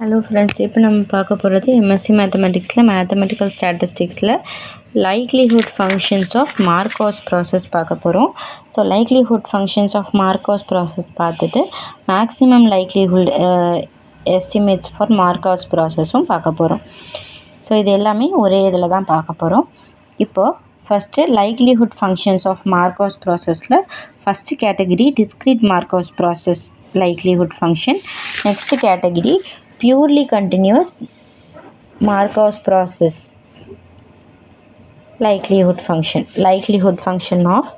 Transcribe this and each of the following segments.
Hello friends, இப்போ நம்ம பார்க்க போகிறது எம்எஸ்சி மேத்தமெட்டிக்ஸில் மேத்தமெட்டிக்கல் ஸ்டாட்டிஸ்டிக்ஸில் likelihood functions of Markov process பார்க்க போகிறோம். So likelihood functions of Markov process பார்த்துட்டு maximum likelihood estimates for Markov ப்ராசஸும் பார்க்க போகிறோம். ஸோ இது எல்லாமே ஒரே இதில் தான் பார்க்க போகிறோம். இப்போது first likelihood functions of Markov ப்ராசஸில் first category discrete Markov process likelihood function. Next category purely continuous Markov process likelihood function of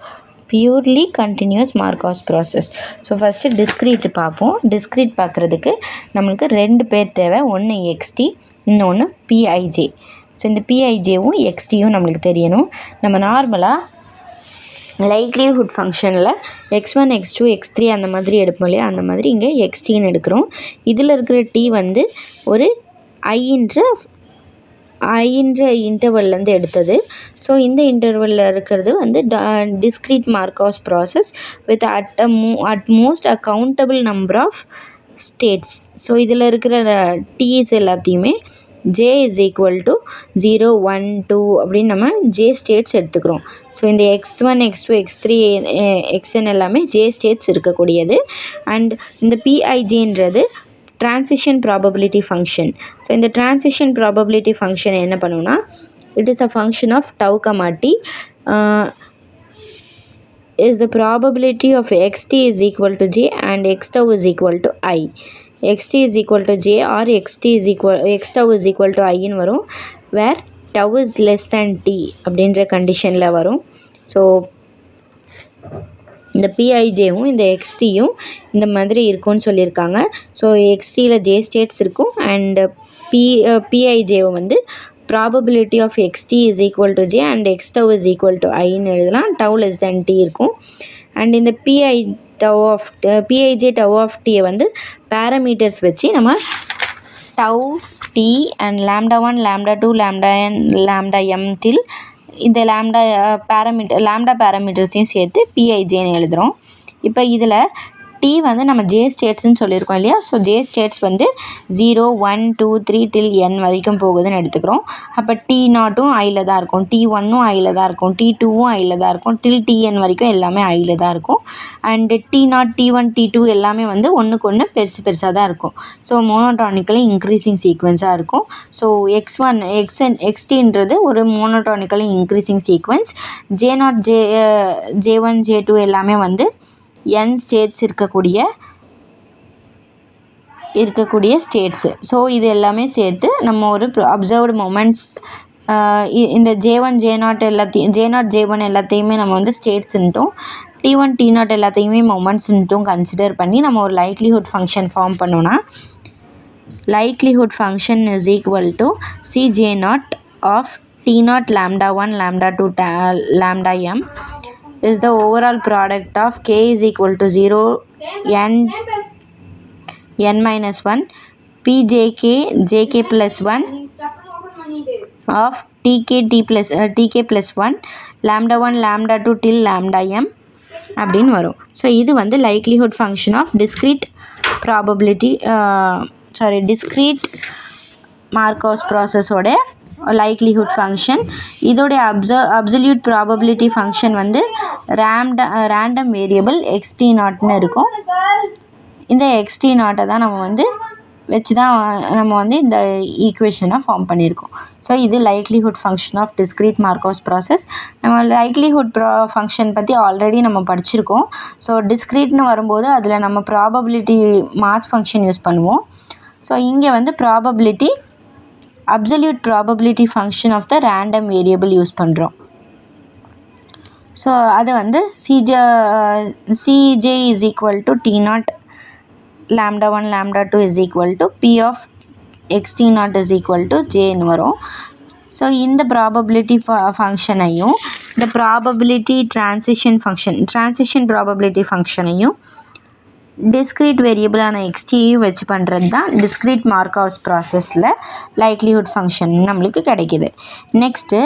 purely continuous Markov process. So first discrete பார்ப்போம். discrete பார்க்குறதுக்கு நம்மளுக்கு ரெண்டு பேர் தேவை. ஒன்று xt, இன்னொன்று pij. ஸோ இந்த pijவும் xtயும் நம்மளுக்கு தெரியணும். நம்ம நார்மலாக லைக்லிஹுட் ஃபங்க்ஷனில் x1 x2 x3 அந்த மாதிரி எடுப்போம் இல்லையா, அந்த மாதிரி இங்கே xtன்னு எடுக்கிறோம். இதில் இருக்கிற t வந்து ஒரு iன்ற இன்டர்வல்லேருந்து எடுத்தது. ஸோ இந்த இன்டர்வலில் இருக்கிறது வந்து discrete Markov process with at most a countable number of states. So இதில் இருக்கிற டீஸ் எல்லாத்தையுமே j is equal to 0 1 2 அப்படின்னு நம்ம j ஸ்டேட்ஸ் எடுத்துக்கிறோம். ஸோ இந்த x1 x2 x3 xn எல்லாமே j ஸ்டேட்ஸ் இருக்கக்கூடியது. அண்ட் இந்த pijன்றது ட்ரான்சிஷன் ப்ராபபிலிட்டி ஃபங்க்ஷன். ஸோ இந்த ட்ரான்சிஷன் ப்ராபபிலிட்டி ஃபங்க்ஷன் என்ன பண்ணுவோன்னா, it is a function of tau, t is the probability of xt is equal to j and x tau is equal to I. xt is equal to j or x tau is equal to I ன்னு வரும். where tau is less than t அப்படின்ற கண்டிஷனில் வரும். So இந்த pijவும் இந்த xtயும் இந்த மாதிரி இருக்கும்னு சொல்லியிருக்காங்க. ஸோ xtயில் j ஸ்டேட்ஸ் இருக்கும் அண்ட் pijவும் வந்து probability of xt is equal to j and x tau is equal to iன்னு எழுதலாம். tau less than t இருக்கும். அண்ட் இந்த pij tau of t வந்து பேராமீட்டர்ஸ் வச்சு நம்ம tau t and lambda 1 lambda 2 lambda n lambda m till இந்த lambda பேராமீட்டர்ஸையும் சேர்த்து pijன்னு எழுதுகிறோம். இப்போ இதில் t வந்து நம்ம j ஸ்டேட்ஸ்ன்னு சொல்லியிருக்கோம் இல்லையா. ஸோ j ஸ்டேட்ஸ் வந்து 0 1 2 3 till n வரைக்கும் போகுதுன்னு எடுத்துக்கிறோம். அப்போ t0ம் ஐயில் தான் இருக்கும், t1ம் ஐயில் தான் இருக்கும், t2வும் ஐயில் தான் இருக்கும், till tn வரைக்கும் எல்லாமே ஐயில் தான் இருக்கும். அண்டு t0 t1 t2 எல்லாமே வந்து ஒன்றுக்கு ஒன்று பெருசாக தான் இருக்கும். ஸோ மோனோடானிக்கலி இன்க்ரீசிங் சீக்வென்ஸாக இருக்கும். ஸோ xtன்றது ஒரு மோனோடானிக்கலி increasing sequence. j0 j1 j2 எல்லாமே வந்து n ஸ்டேட்ஸ் இருக்கக்கூடிய ஸ்டேட்ஸு. ஸோ இது எல்லாமே சேர்த்து நம்ம ஒரு அப்சர்வ்டு மொமெண்ட்ஸ் இந்த j1 j0 எல்லாத்தையும் j0 j1 எல்லாத்தையுமே நம்ம வந்து ஸ்டேட்ஸுன்ட்டும் t1 t0 எல்லாத்தையுமே மொமெண்ட்ஸுன்ட்டும் கன்சிடர் பண்ணி நம்ம ஒரு லைக்லிஹுட் ஃபங்க்ஷன் ஃபார்ம் பண்ணோன்னா, likelihood function is equal to cj0 of t0 lambda 1 lambda 2 lambda m is the overall product of k is equal to 0 n minus 1 pjk jk plus 1 of tk plus 1 lambda 1 lambda 2 till lambda m அப்படின்னு வரும். So இது வந்து likelihood function of discrete Markov ப்ராசஸோட likelihood function. இதோடைய absolute probability function வந்து random variable xt0ன்னு இருக்கும். இந்த xt0 தான் நம்ம வந்து வச்சு தான் நம்ம வந்து இந்த ஈக்குவேஷனை ஃபார்ம் பண்ணியிருக்கோம். ஸோ இது likelihood function of discrete Markov process. நம்ம லைக்லிஹுட் ஃபங்க்ஷன் பற்றி ஆல்ரெடி நம்ம படிச்சிருக்கோம். ஸோ டிஸ்க்ரீட்னு வரும்போது அதில் நம்ம ப்ராபபிலிட்டி மாஸ் ஃபங்க்ஷன் யூஸ் பண்ணுவோம். ஸோ இங்கே வந்து absolute probability function of the random variable use பண்ணுறோம். ஸோ அது வந்து cj is equal to t0 lambda 1 lambda 2 is equal to p of xt0 is equal to jன்னு வரும். ஸோ இந்த probability ஃபங்க்ஷனையும் இந்த ப்ராபபிலிட்டி ட்ரான்சிஷன் ப்ராபபிலிட்டி ஃபங்க்ஷனையும் டிஸ்க்ரீட் வேரியபிளான xtயும் வச்சு பண்ணுறது தான் டிஸ்க்ரீட் மார்கோஸ் ப்ராசஸில் லைக்லிஹுட் ஃபங்க்ஷன் நம்மளுக்கு கிடைக்கிது. Next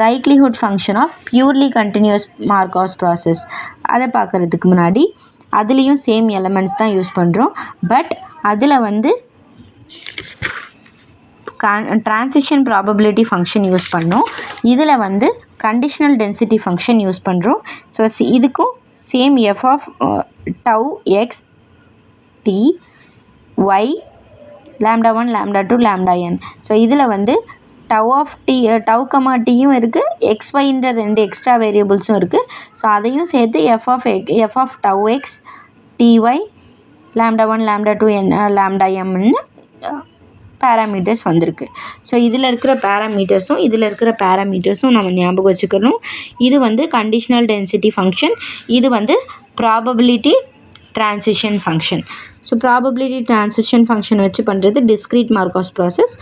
likelihood function of purely continuous Markov process. அதை பார்க்குறதுக்கு முன்னாடி அதுலேயும் சேம் எலமெண்ட்ஸ் தான் யூஸ் பண்ணுறோம். பட் அதில் வந்து ட்ரான்சிஷன் ப்ராபபிலிட்டி ஃபங்க்ஷன் யூஸ் பண்ணோம். இதில் வந்து கண்டிஷனல் டென்சிட்டி ஃபங்க்ஷன் யூஸ் பண்ணுறோம். ஸோ இதுக்கும் same F of tau X T Y lambda 1 lambda 2 lambda n. So இதில் வந்து டவ் கமா டியும் இருக்குது, எக்ஸ்ஒய்ன்ற 2 எக்ஸ்ட்ரா வேரியபிள்ஸும் இருக்குது. ஸோ அதையும் சேர்த்து எஃப் ஆஃப் டவ் எக்ஸ் டிஒய் லாம்டா 1 லாம்டா 2 n லாம்டா mன்னு பேராமீட்டர்ஸ் வந்திருக்கு. ஸோ இதில் இருக்கிற பேராமீட்டர்ஸும் இதில் இருக்கிற பேராமீட்டர்ஸும் நம்ம ஞாபகம் வச்சுக்கணும். இது வந்து கண்டிஷனல் டென்சிட்டி ஃபங்க்ஷன், இது வந்து probability transition function. So probability transition function வச்சு பண்ணுறது discrete Markov process.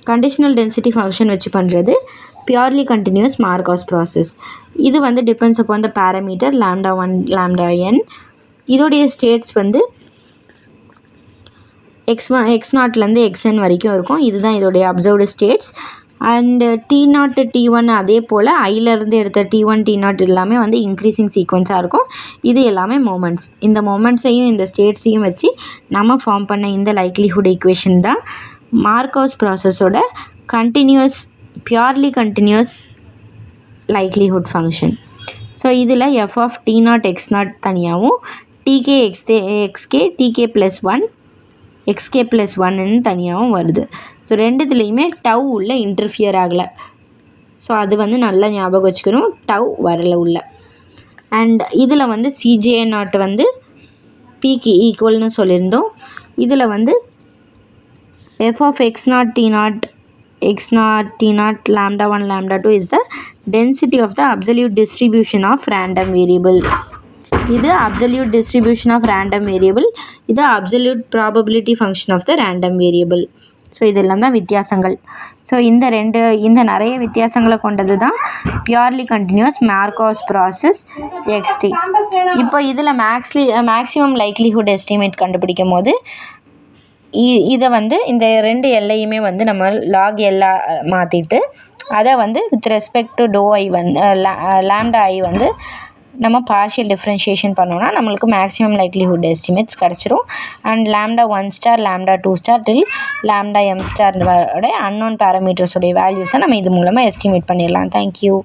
Conditional density function வச்சு பண்ணுறது பியூர்லி கண்டினியூஸ் மார்கோஸ் ப்ராசஸ். இது வந்து depends upon the parameter lambda 1 lambda n. இதோடைய ஸ்டேட்ஸ் வந்து x0லேருந்து xn வரைக்கும் இருக்கும். இதுதான் இதோடைய observed states. And T0 T1 அதே போல் ஐலேருந்து எடுத்த T1 T0 எல்லாமே வந்து இன்க்ரீஸிங் சீக்வன்ஸாக இருக்கும். இது எல்லாமே மொமெண்ட்ஸ். இந்த மொமெண்ட்ஸையும் இந்த ஸ்டேட்ஸையும் வச்சு நம்ம ஃபார்ம் பண்ண இந்த லைக்லிஹுட் ஈக்குவேஷன் தான் மார்கோஸ் ப்ராசஸோட purely continuous likelihood function. So இதில் எஃப் ஆஃப் T0 x0 தனியாகவும் TK xk TK + 1 xk + 1ன்னு தனியாகவும் வருது. ஸோ ரெண்டுத்துலேயுமே டவ் உள்ள இன்டர்ஃபியர் ஆகலை. ஸோ அது வந்து நல்லா ஞாபகம் வச்சுக்கணும், டவ் வரல உள்ள. அண்ட் இதில் வந்து CJ0 வந்து பிக்கு ஈக்குவல்னு சொல்லியிருந்தோம். இதில் வந்து F of x0 T0 lambda 1 lambda 2 is the density of the absolute distribution of random variable. இது absolute distribution of random variable, இது absolute probability function of the random variable. So இதெல்லாம் தான் வித்தியாசங்கள். ஸோ இந்த நிறைய வித்தியாசங்களை கொண்டது தான் purely continuous Markov process XT. இப்போ இதில் மேக்ஸிமம் லைக்லிஹுட் எஸ்டிமேட் கண்டுபிடிக்கும் போது இதை வந்து இந்த 2 எல்லையுமே வந்து நம்ம லாக் எல்லா மாற்றிட்டு அதை வந்து with respect to tau i வந்து லாம்டா ஐ வந்து நம்ம பார்ஷியல் டிஃப்ரென்ஷியேஷன் பண்ணோன்னா நம்மளுக்கு மேக்ஸிமம் லைக்லிஹுட் எஸ்டிமேட்ஸ் கிடச்சிரும். And lambda 1 star lambda 2 star till lambda m star unknown பேராமீட்டர்ஸோடைய வேல்யூஸை நம்ம இது மூலமாக எஸ்டிமேட் பண்ணிடலாம். தேங்க்யூ.